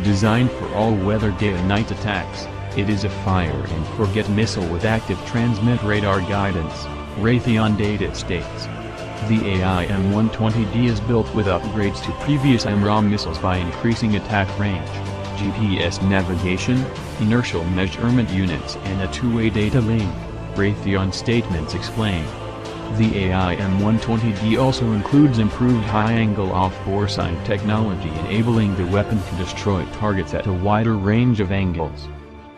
Designed for all-weather day and night attacks, it is a fire-and-forget missile with active transmit radar guidance, Raytheon data states. The AIM-120D is built with upgrades to previous AMRAAM missiles by increasing attack range, GPS navigation, inertial measurement units and a two-way data link, Raytheon statements explain. The AIM-120D also includes improved high-angle off-bore sight technology enabling the weapon to destroy targets at a wider range of angles.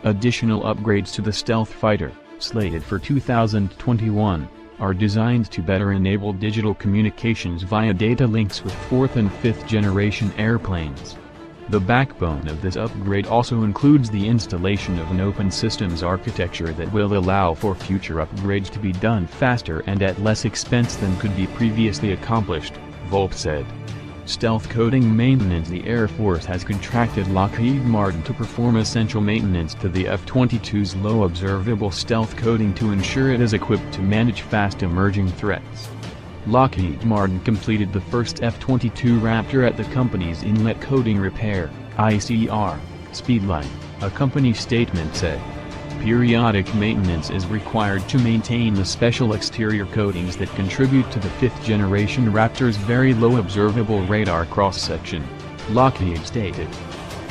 Additional upgrades to the stealth fighter, slated for 2021, are designed to better enable digital communications via data links with 4th and 5th generation airplanes. The backbone of this upgrade also includes the installation of an open systems architecture that will allow for future upgrades to be done faster and at less expense than could be previously accomplished, Volpe said. Stealth coding maintenance. The Air Force has contracted Lockheed Martin to perform essential maintenance to the F-22's low observable stealth coding to ensure it is equipped to manage fast emerging threats. Lockheed Martin completed the first F-22 Raptor at the company's Inlet Coating Repair (ICR) speedline, a company statement said. Periodic maintenance is required to maintain the special exterior coatings that contribute to the 5th generation Raptor's very low observable radar cross-section, Lockheed stated.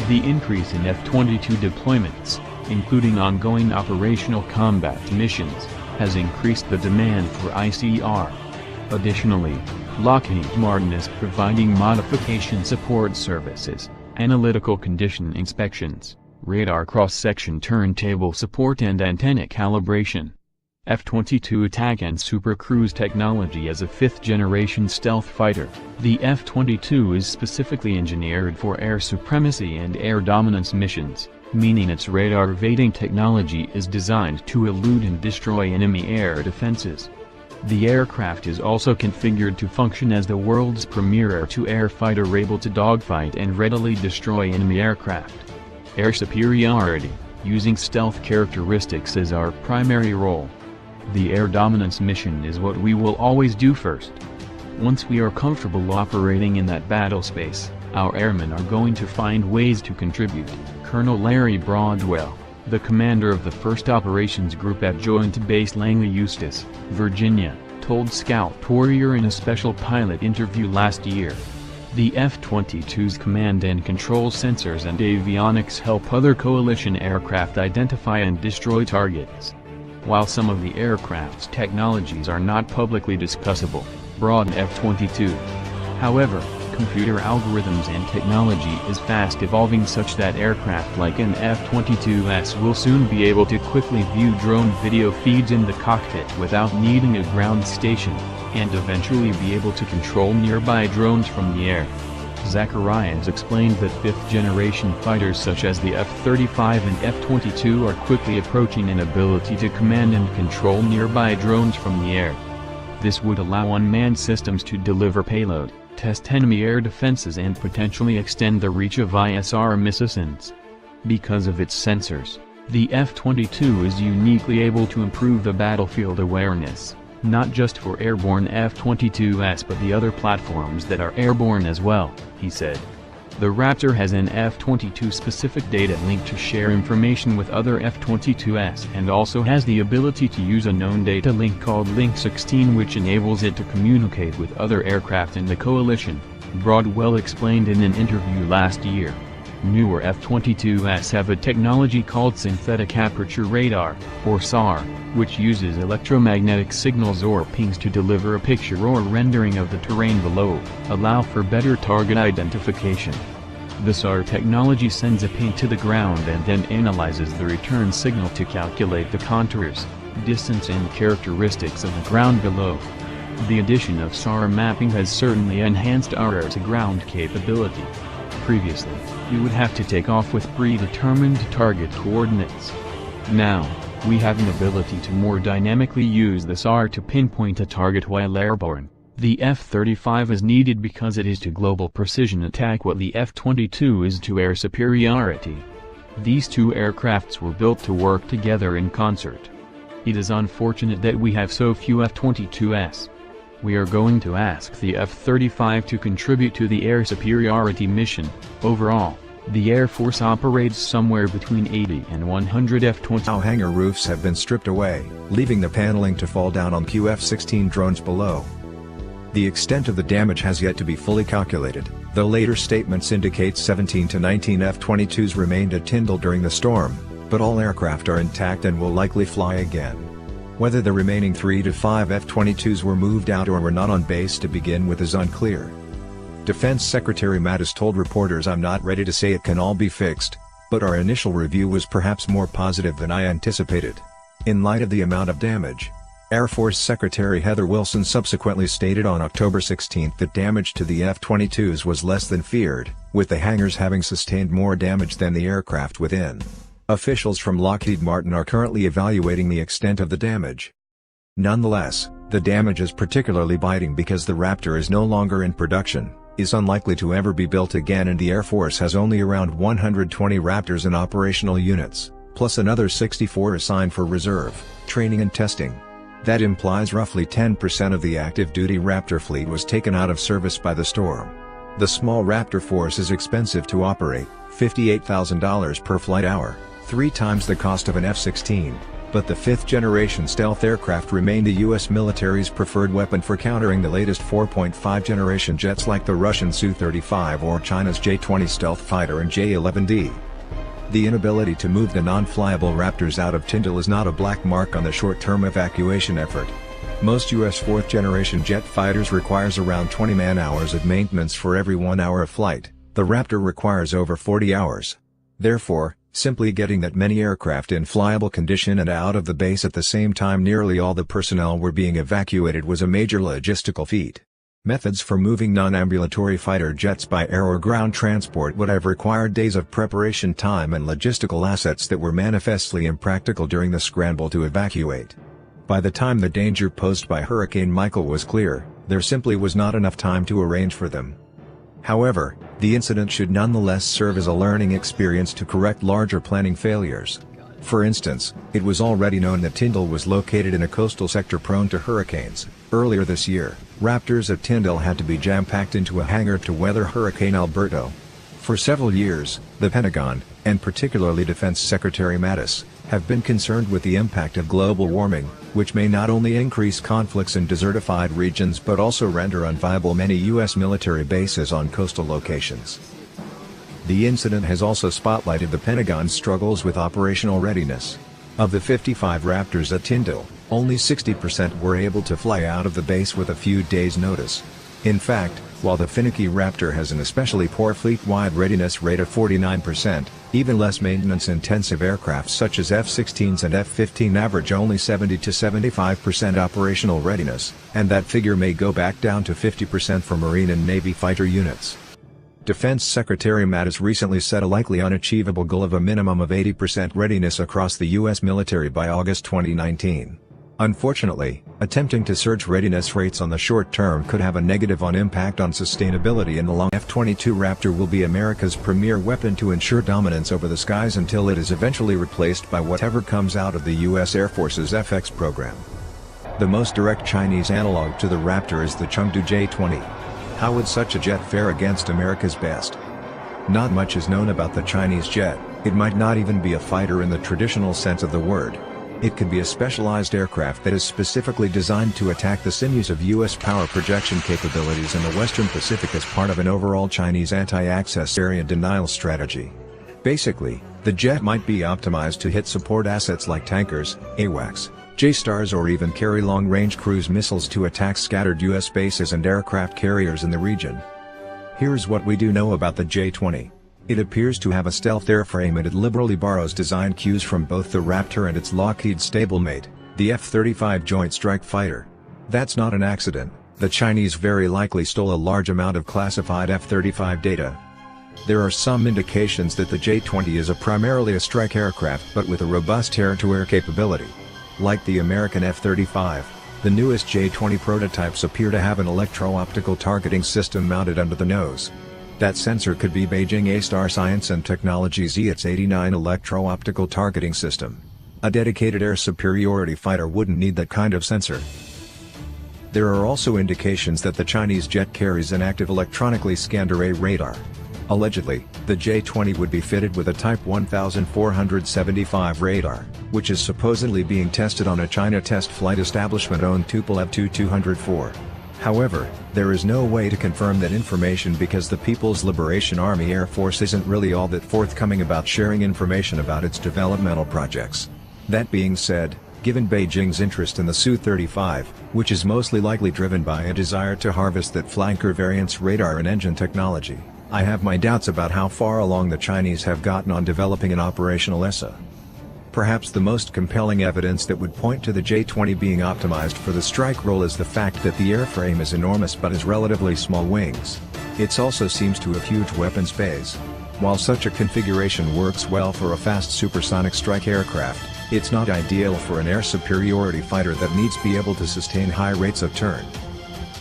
The increase in F-22 deployments, including ongoing operational combat missions, has increased the demand for ICR. Additionally, Lockheed Martin is providing modification support services, analytical condition inspections, radar cross-section turntable support and antenna calibration. F-22 attack and supercruise technology. As a 5th generation stealth fighter, the F-22 is specifically engineered for air supremacy and air dominance missions, meaning its radar evading technology is designed to elude and destroy enemy air defenses. The aircraft is also configured to function as the world's premier air-to-air fighter, able to dogfight and readily destroy enemy aircraft. Air superiority, using stealth characteristics as our primary role. The air dominance mission is what we will always do first. Once we are comfortable operating in that battle space, our airmen are going to find ways to contribute, Colonel Larry Broadwell, the commander of the 1st Operations Group at Joint Base Langley, Eustis, Virginia, told Scout Warrior in a special pilot interview last year. The F-22's command and control sensors and avionics help other coalition aircraft identify and destroy targets. While some of the aircraft's technologies are not publicly discussable, broad F-22. However, computer algorithms and technology is fast evolving such that aircraft like an F-22S will soon be able to quickly view drone video feeds in the cockpit without needing a ground station, and eventually be able to control nearby drones from the air. Zacharias explained that 5th generation fighters such as the F-35 and F-22 are quickly approaching an ability to command and control nearby drones from the air. This would allow unmanned systems to deliver payload, test enemy air defenses and potentially extend the reach of ISR missiles. Because of its sensors, the F-22 is uniquely able to improve the battlefield awareness, not just for airborne F-22s but the other platforms that are airborne as well, he said. The Raptor has an F-22 specific data link to share information with other F-22s and also has the ability to use a known data link called Link 16 which enables it to communicate with other aircraft in the coalition, Broadwell explained in an interview last year. Newer F-22s have a technology called synthetic aperture radar, or SAR, which uses electromagnetic signals or pings to deliver a picture or rendering of the terrain below, allow for better target identification. The SAR technology sends a ping to the ground and then analyzes the return signal to calculate the contours, distance and characteristics of the ground below. The addition of SAR mapping has certainly enhanced our air-to-ground capability. Previously, we would have to take off with predetermined target coordinates. Now, we have an ability to more dynamically use the SAR to pinpoint a target while airborne. The F-35 is needed because it is to global precision attack what the F-22 is to air superiority. These two aircrafts were built to work together in concert. It is unfortunate that we have so few F-22s. We are going to ask the F-35 to contribute to the air superiority mission. Overall, The Air Force operates somewhere between 80 and 100 F-20. Now hangar roofs have been stripped away, leaving the paneling to fall down on F-16 drones below. The extent of the damage has yet to be fully calculated, though later statements indicate 17 to 19 F-22s remained at Tyndall during the storm, but all aircraft are intact and will likely fly again. Whether the remaining 3 to 5 F-22s were moved out or were not on base to begin with is unclear. Defense Secretary Mattis told reporters, "I'm not ready to say it can all be fixed, but our initial review was perhaps more positive than I anticipated." In light of the amount of damage, Air Force Secretary Heather Wilson subsequently stated on October 16 that damage to the F-22s was less than feared, with the hangars having sustained more damage than the aircraft within. Officials from Lockheed Martin are currently evaluating the extent of the damage. Nonetheless, the damage is particularly biting because the Raptor is no longer in production, is unlikely to ever be built again, and the Air Force has only around 120 Raptors in operational units, plus another 64 assigned for reserve, training and testing. That implies roughly 10% of the active-duty Raptor fleet was taken out of service by the storm. The small Raptor force is expensive to operate, $58,000 per flight hour, 3 times the cost of an F-16, but the 5th-generation stealth aircraft remain the U.S. military's preferred weapon for countering the latest 4.5-generation jets like the Russian Su-35 or China's J-20 stealth fighter and J-11D. The inability to move the non-flyable Raptors out of Tyndall is not a black mark on the short-term evacuation effort. Most U.S. 4th-generation jet fighters requires around 20 man-hours of maintenance for every 1 hour of flight. The Raptor requires over 40 hours. Therefore, simply getting that many aircraft in flyable condition and out of the base at the same time nearly all the personnel were being evacuated was a major logistical feat. Methods for moving non-ambulatory fighter jets by air or ground transport would have required days of preparation time and logistical assets that were manifestly impractical during the scramble to evacuate. By the time the danger posed by Hurricane Michael was clear, there simply was not enough time to arrange for them. However, the incident should nonetheless serve as a learning experience to correct larger planning failures. For instance, it was already known that Tyndall was located in a coastal sector prone to hurricanes. Earlier this year, Raptors at Tyndall had to be jam-packed into a hangar to weather Hurricane Alberto. For several years, the Pentagon, and particularly Defense Secretary Mattis, have been concerned with the impact of global warming, which may not only increase conflicts in desertified regions but also render unviable many U.S. military bases on coastal locations. The incident has also spotlighted the Pentagon's struggles with operational readiness. Of the 55 Raptors at Tyndall, only 60% were able to fly out of the base with a few days' notice. In fact, while the finicky Raptor has an especially poor fleet-wide readiness rate of 49%, even less maintenance-intensive aircraft such as F-16s and F-15 average only 70 to 75% operational readiness, and that figure may go back down to 50% for Marine and Navy fighter units. Defense Secretary Mattis recently set a likely unachievable goal of a minimum of 80% readiness across the U.S. military by August 2019. Unfortunately, attempting to surge readiness rates on the short term could have a negative impact on sustainability in the long. F-22 Raptor will be America's premier weapon to ensure dominance over the skies until it is eventually replaced by whatever comes out of the U.S. Air Force's FX program. The most direct Chinese analog to the Raptor is the Chengdu J-20. How would such a jet fare against America's best? Not much is known about the Chinese jet. It might not even be a fighter in the traditional sense of the word. It could be a specialized aircraft that is specifically designed to attack the sinews of U.S. power projection capabilities in the Western Pacific as part of an overall Chinese anti-access area denial strategy. Basically, the jet might be optimized to hit support assets like tankers, AWACS, J-STARS, or even carry long-range cruise missiles to attack scattered U.S. bases and aircraft carriers in the region. Here's what we do know about the J-20. It appears to have a stealth airframe, and it liberally borrows design cues from both the Raptor and its Lockheed stablemate, the F-35 Joint Strike Fighter. That's not an accident. The Chinese very likely stole a large amount of classified F-35 data. There are some indications that the J-20 is primarily a strike aircraft but with a robust air-to-air capability. Like the American F-35, the newest J-20 prototypes appear to have an electro-optical targeting system mounted under the nose. That sensor could be Beijing A-Star Science and Technology's EITS-89 electro-optical targeting system. A dedicated air superiority fighter wouldn't need that kind of sensor. There are also indications that the Chinese jet carries an active electronically scanned array radar. Allegedly, the J-20 would be fitted with a Type 1475 radar, which is supposedly being tested on a China test flight establishment-owned Tupolev Tu-204. However, there is no way to confirm that information because the People's Liberation Army Air Force isn't really all that forthcoming about sharing information about its developmental projects. That being said, given Beijing's interest in the Su-35, which is mostly likely driven by a desire to harvest that flanker variant's radar and engine technology, I have my doubts about how far along the Chinese have gotten on developing an operational ESA. Perhaps the most compelling evidence that would point to the J-20 being optimized for the strike role is the fact that the airframe is enormous but has relatively small wings. It also seems to have huge weapons bays. While such a configuration works well for a fast supersonic strike aircraft, it's not ideal for an air superiority fighter that needs to be able to sustain high rates of turn.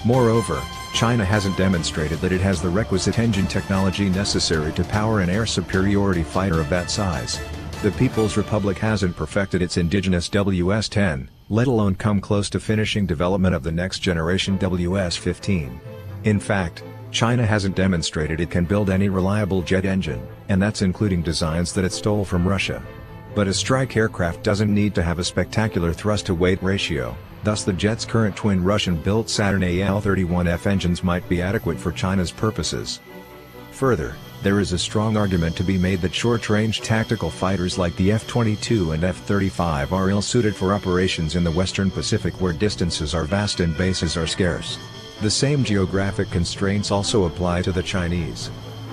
Moreover, China hasn't demonstrated that it has the requisite engine technology necessary to power an air superiority fighter of that size. The People's Republic hasn't perfected its indigenous WS-10, let alone come close to finishing development of the next generation WS-15. In fact, China hasn't demonstrated it can build any reliable jet engine, and that's including designs that it stole from Russia. But a strike aircraft doesn't need to have a spectacular thrust-to-weight ratio, thus the jet's current twin Russian-built Saturn AL-31F engines might be adequate for China's purposes. Further, there is a strong argument to be made that short-range tactical fighters like the F-22 and F-35 are ill-suited for operations in the Western Pacific where distances are vast and bases are scarce. The same geographic constraints also apply to the Chinese.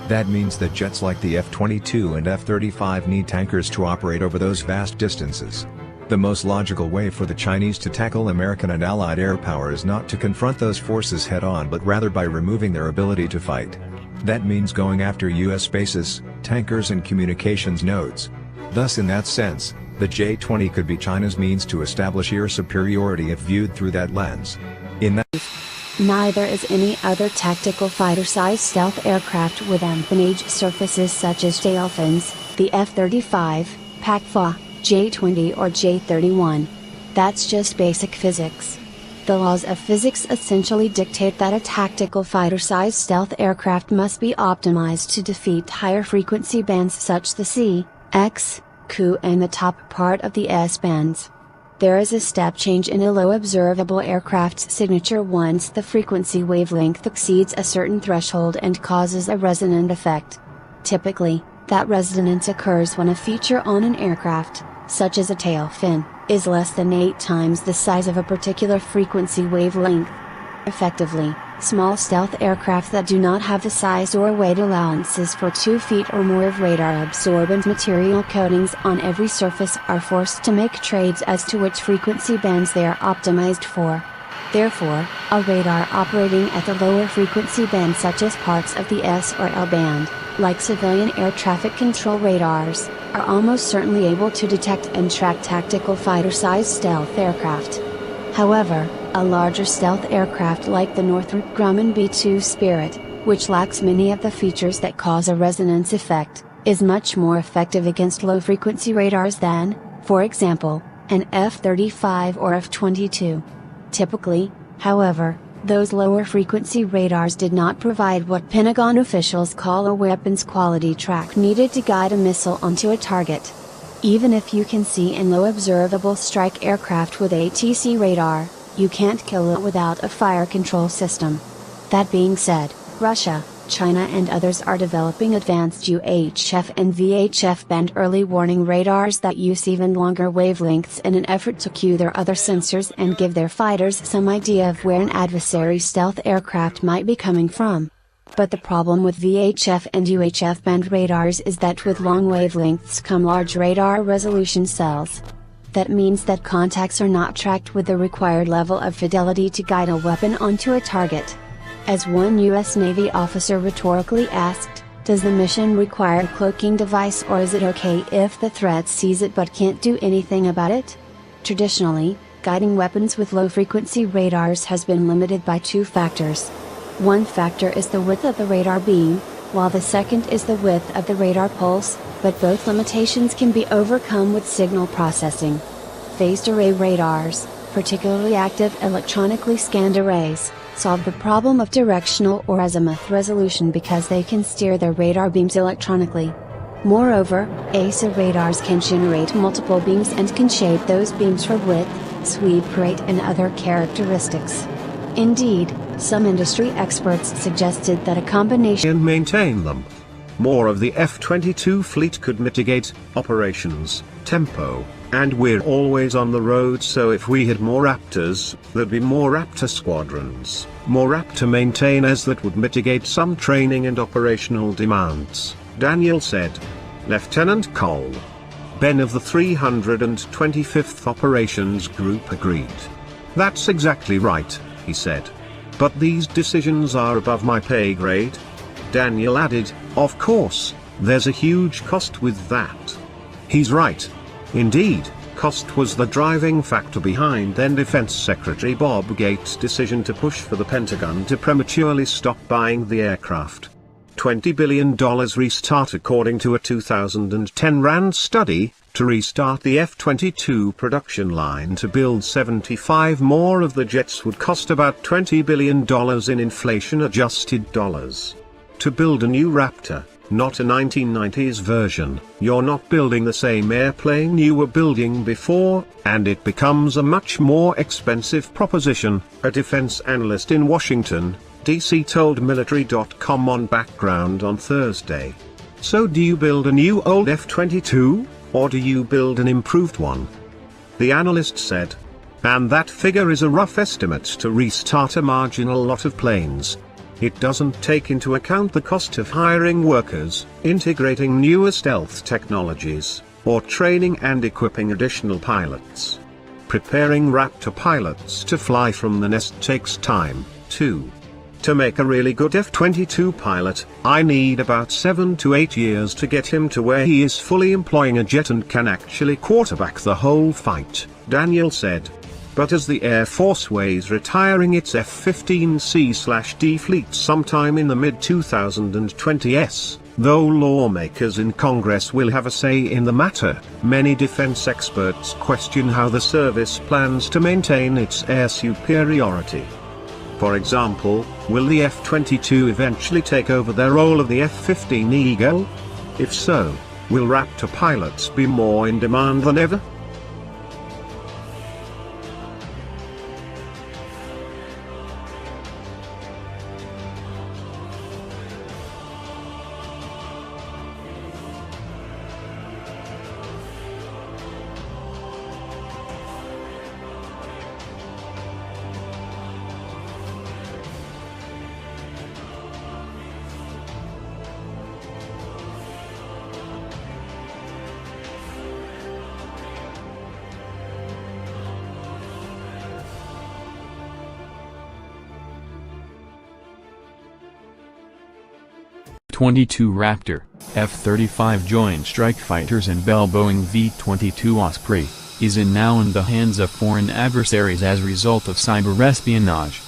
That means that jets like the F-22 and F-35 need tankers to operate over those vast distances. The most logical way for the Chinese to tackle American and Allied air power is not to confront those forces head-on but rather by removing their ability to fight. That means going after U.S. bases, tankers and communications nodes. Thus in that sense, the J-20 could be China's means to establish air superiority if viewed through that lens. Neither is any other tactical fighter-sized stealth aircraft with empennage surfaces such as tailfins, the F-35, PAC-4, J-20 or J-31. That's just basic physics. The laws of physics essentially dictate that a tactical fighter-sized stealth aircraft must be optimized to defeat higher frequency bands such the C, X, Q and the top part of the S bands. There is a step change in a low observable aircraft's signature once the frequency wavelength exceeds a certain threshold and causes a resonant effect. Typically, that resonance occurs when a feature on an aircraft, such as a tail fin, is less than 8 times the size of a particular frequency wavelength. Effectively, small stealth aircraft that do not have the size or weight allowances for 2 feet or more of radar-absorbent material coatings on every surface are forced to make trades as to which frequency bands they are optimized for. Therefore, a radar operating at the lower frequency band such as parts of the S or L band, like civilian air traffic control radars, are almost certainly able to detect and track tactical fighter-sized stealth aircraft. However, a larger stealth aircraft like the Northrop Grumman B-2 Spirit, which lacks many of the features that cause a resonance effect, is much more effective against low-frequency radars than, for example, an F-35 or F-22. Typically, however, those lower frequency radars did not provide what Pentagon officials call a weapons quality track needed to guide a missile onto a target. Even if you can see in low observable strike aircraft with ATC radar, you can't kill it without a fire control system. That being said, Russia, China and others are developing advanced UHF and VHF band early warning radars that use even longer wavelengths in an effort to cue their other sensors and give their fighters some idea of where an adversary's stealth aircraft might be coming from. But the problem with VHF and UHF band radars is that with long wavelengths come large radar resolution cells. That means that contacts are not tracked with the required level of fidelity to guide a weapon onto a target. As one U.S. Navy officer rhetorically asked, does the mission require a cloaking device or is it okay if the threat sees it but can't do anything about it? Traditionally, guiding weapons with low-frequency radars has been limited by 2 factors. One factor is the width of the radar beam, while the second is the width of the radar pulse, but both limitations can be overcome with signal processing. Phased array radars, particularly active electronically scanned arrays, solve the problem of directional or azimuth resolution because they can steer their radar beams electronically. Moreover, AESA radars can generate multiple beams and can shape those beams for width, sweep rate and other characteristics. Indeed, some industry experts suggested that a combination and maintain them. More of the F-22 fleet could mitigate operations, tempo, and we're always on the road, so if we had more Raptors, there'd be more Raptor squadrons, more Raptor maintainers that would mitigate some training and operational demands, Daniel said. Lieutenant Cole Ben of the 325th Operations Group agreed. That's exactly right, he said. But these decisions are above my pay grade. Daniel added, of course, there's a huge cost with that. He's right. Indeed, cost was the driving factor behind then Defense Secretary Bob Gates' decision to push for the Pentagon to prematurely stop buying the aircraft. $20 billion restart according to a 2010 RAND study, to restart the F-22 production line to build 75 more of the jets would cost about $20 billion in inflation-adjusted dollars. To build a new Raptor, not a 1990s version, you're not building the same airplane you were building before, and it becomes a much more expensive proposition, a defense analyst in Washington, D.C. told Military.com on Background on Thursday. So do you build a new old F-22, or do you build an improved one? The analyst said. And that figure is a rough estimate to restart a marginal lot of planes. It doesn't take into account the cost of hiring workers, integrating newer stealth technologies, or training and equipping additional pilots. Preparing Raptor pilots to fly from the nest takes time, too. To make a really good F-22 pilot, I need about 7 to 8 years to get him to where he is fully employing a jet and can actually quarterback the whole fight, Daniel said. But as the Air Force weighs retiring its F-15C/D fleet sometime in the mid-2020s, though lawmakers in Congress will have a say in the matter, many defense experts question how the service plans to maintain its air superiority. For example, will the F-22 eventually take over the role of the F-15 Eagle? If so, will Raptor pilots be more in demand than ever? F-22 Raptor, F-35 Joint Strike Fighters and Bell Boeing V-22 Osprey, is now in the hands of foreign adversaries as a result of cyber espionage.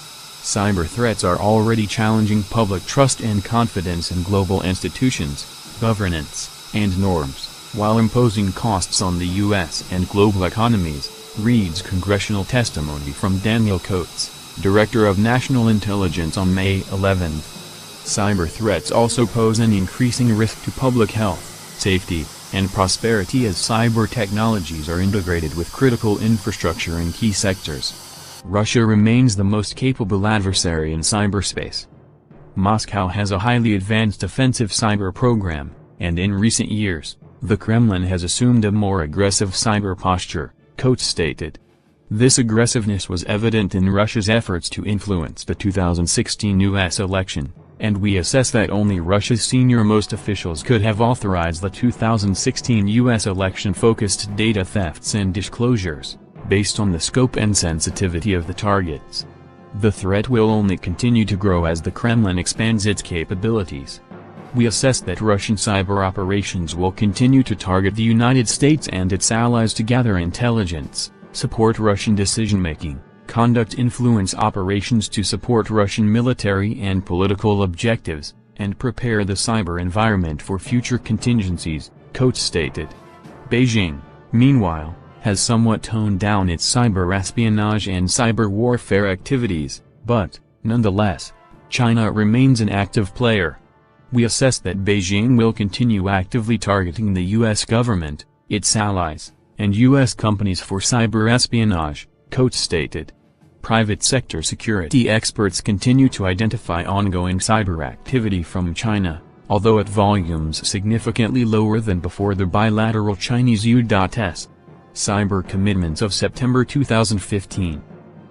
Cyber threats are already challenging public trust and confidence in global institutions, governance, and norms, while imposing costs on the U.S. and global economies, reads congressional testimony from Daniel Coates, Director of National Intelligence on May 11. Cyber threats also pose an increasing risk to public health, safety, and prosperity as cyber technologies are integrated with critical infrastructure in key sectors. Russia remains the most capable adversary in cyberspace. Moscow has a highly advanced offensive cyber program, and in recent years, the Kremlin has assumed a more aggressive cyber posture, Coates stated. This aggressiveness was evident in Russia's efforts to influence the 2016 U.S. election. And we assess that only Russia's senior-most officials could have authorized the 2016 U.S. election-focused data thefts and disclosures, based on the scope and sensitivity of the targets. The threat will only continue to grow as the Kremlin expands its capabilities. We assess that Russian cyber operations will continue to target the United States and its allies to gather intelligence, support Russian decision-making, conduct influence operations to support Russian military and political objectives, and prepare the cyber environment for future contingencies, Coates stated. Beijing, meanwhile, has somewhat toned down its cyber espionage and cyber warfare activities, but, Nonetheless, China remains an active player. We assess that Beijing will continue actively targeting the U.S. government, its allies, and U.S. companies for cyber espionage, Coates stated. Private sector security experts continue to identify ongoing cyber activity from China, although at volumes significantly lower than before the bilateral Chinese U.S. cyber commitments of September 2015.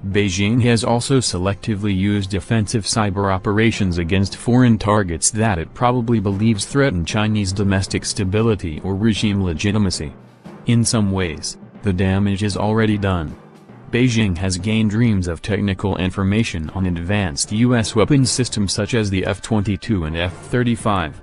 Beijing has also selectively used offensive cyber operations against foreign targets that it probably believes threaten Chinese domestic stability or regime legitimacy. In some ways, the damage is already done. Beijing has gained reams of technical information on advanced U.S. weapons systems such as the F-22 and F-35.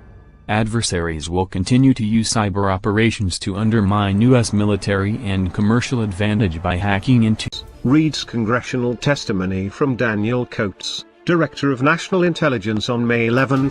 Adversaries will continue to use cyber operations to undermine U.S. military and commercial advantage by hacking into reads congressional testimony from Daniel Coates, Director of National Intelligence on May 11.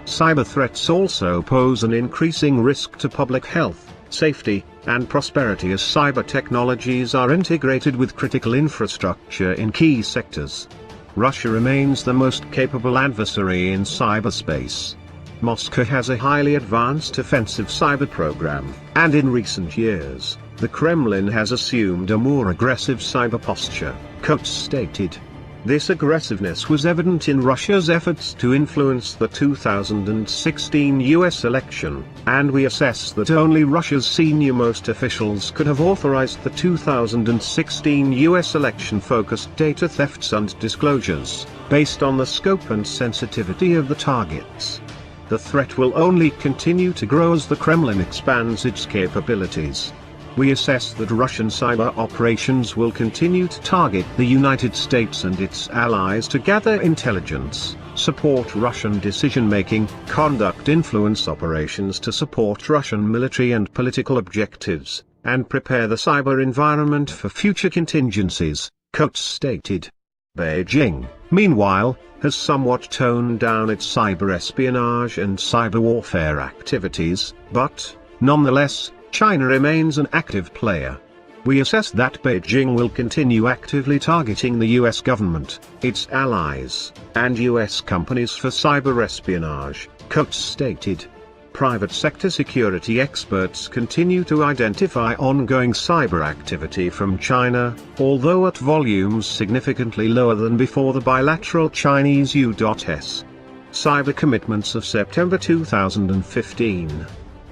Cyber threats also pose an increasing risk to public health, safety, and prosperity as cyber technologies are integrated with critical infrastructure in key sectors. Russia remains the most capable adversary in cyberspace. Moscow has a highly advanced offensive cyber program, and in recent years, the Kremlin has assumed a more aggressive cyber posture, Coates stated. This aggressiveness was evident in Russia's efforts to influence the 2016 US election, and we assess that only Russia's senior-most officials could have authorized the 2016 US election-focused data thefts and disclosures, based on the scope and sensitivity of the targets. The threat will only continue to grow as the Kremlin expands its capabilities. We assess that Russian cyber operations will continue to target the United States and its allies to gather intelligence, support Russian decision-making, conduct influence operations to support Russian military and political objectives, and prepare the cyber environment for future contingencies, Coates stated. Beijing, meanwhile, has somewhat toned down its cyber espionage and cyber warfare activities, but, nonetheless, China remains an active player. We assess that Beijing will continue actively targeting the US government, its allies, and US companies for cyber espionage, Coates stated. Private sector security experts continue to identify ongoing cyber activity from China, although at volumes significantly lower than before the bilateral Chinese U.S. cyber commitments of September 2015.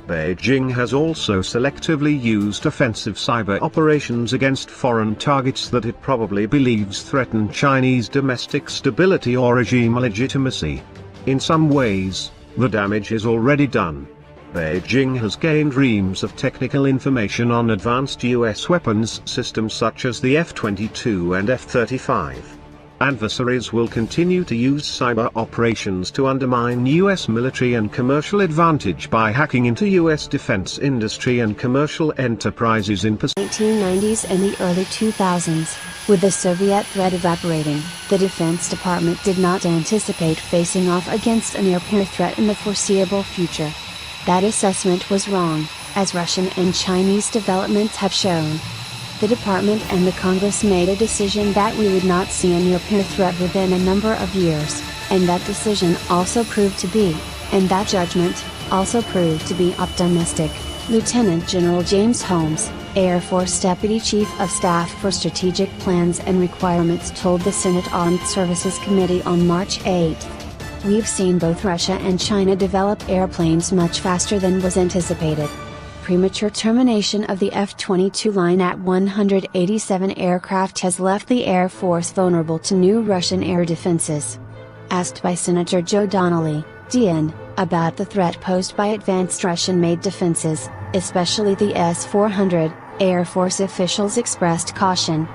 Beijing has also selectively used offensive cyber operations against foreign targets that it probably believes threaten Chinese domestic stability or regime legitimacy. In some ways, the damage is already done. Beijing has gained reams of technical information on advanced U.S. weapons systems such as the F-22 and F-35. Adversaries will continue to use cyber operations to undermine U.S. military and commercial advantage by hacking into U.S. defense industry and commercial enterprises in the 1990s and the early 2000s. With the Soviet threat evaporating, the Defense Department did not anticipate facing off against a near-peer threat in the foreseeable future. That assessment was wrong, as Russian and Chinese developments have shown. The department and the Congress made a decision that we would not see a near-peer threat within a number of years, and that decision also proved to be, and that judgment, also proved to be optimistic. Lieutenant General James Holmes, Air Force Deputy Chief of Staff for Strategic Plans and Requirements told the Senate Armed Services Committee on March 8. We've seen both Russia and China develop airplanes much faster than was anticipated. Premature termination of the F-22 line at 187 aircraft has left the Air Force vulnerable to new Russian air defenses. Asked by Senator Joe Donnelly, DN, about the threat posed by advanced Russian-made defenses, especially the S-400, Air Force officials expressed caution.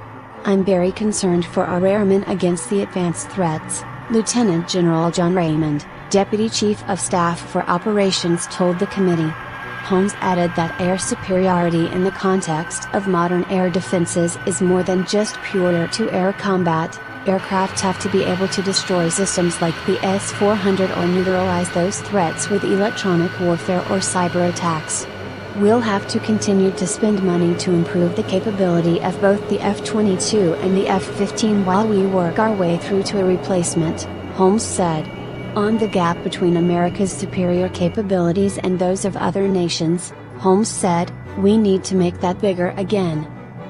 "I'm very concerned for our airmen against the advanced threats," Lieutenant General John Raymond, Deputy Chief of Staff for Operations told the committee. Holmes added that air superiority in the context of modern air defenses is more than just pure air-to-air combat. Aircraft have to be able to destroy systems like the S-400 or neutralize those threats with electronic warfare or cyber attacks. We'll have to continue to spend money to improve the capability of both the F-22 and the F-15 while we work our way through to a replacement, Holmes said. On the gap between America's superior capabilities and those of other nations, Holmes said, we need to make that bigger again.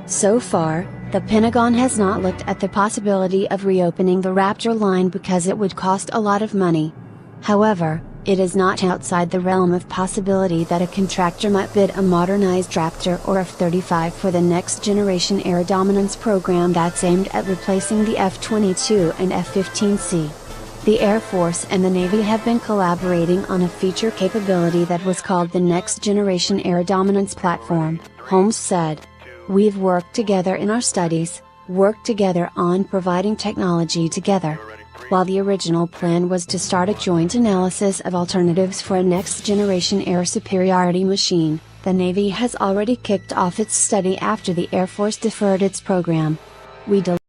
So far, the Pentagon has not looked at the possibility of reopening the Raptor line because it would cost a lot of money. However, it is not outside the realm of possibility that a contractor might bid a modernized Raptor or F-35 for the next generation air dominance program that's aimed at replacing the F-22 and F-15C. The Air Force and the Navy have been collaborating on a feature capability that was called the Next Generation Air Dominance Platform, Holmes said. We've worked together in our studies, worked together on providing technology together. While the original plan was to start a joint analysis of alternatives for a next-generation air superiority machine, the Navy has already kicked off its study after the Air Force deferred its program. We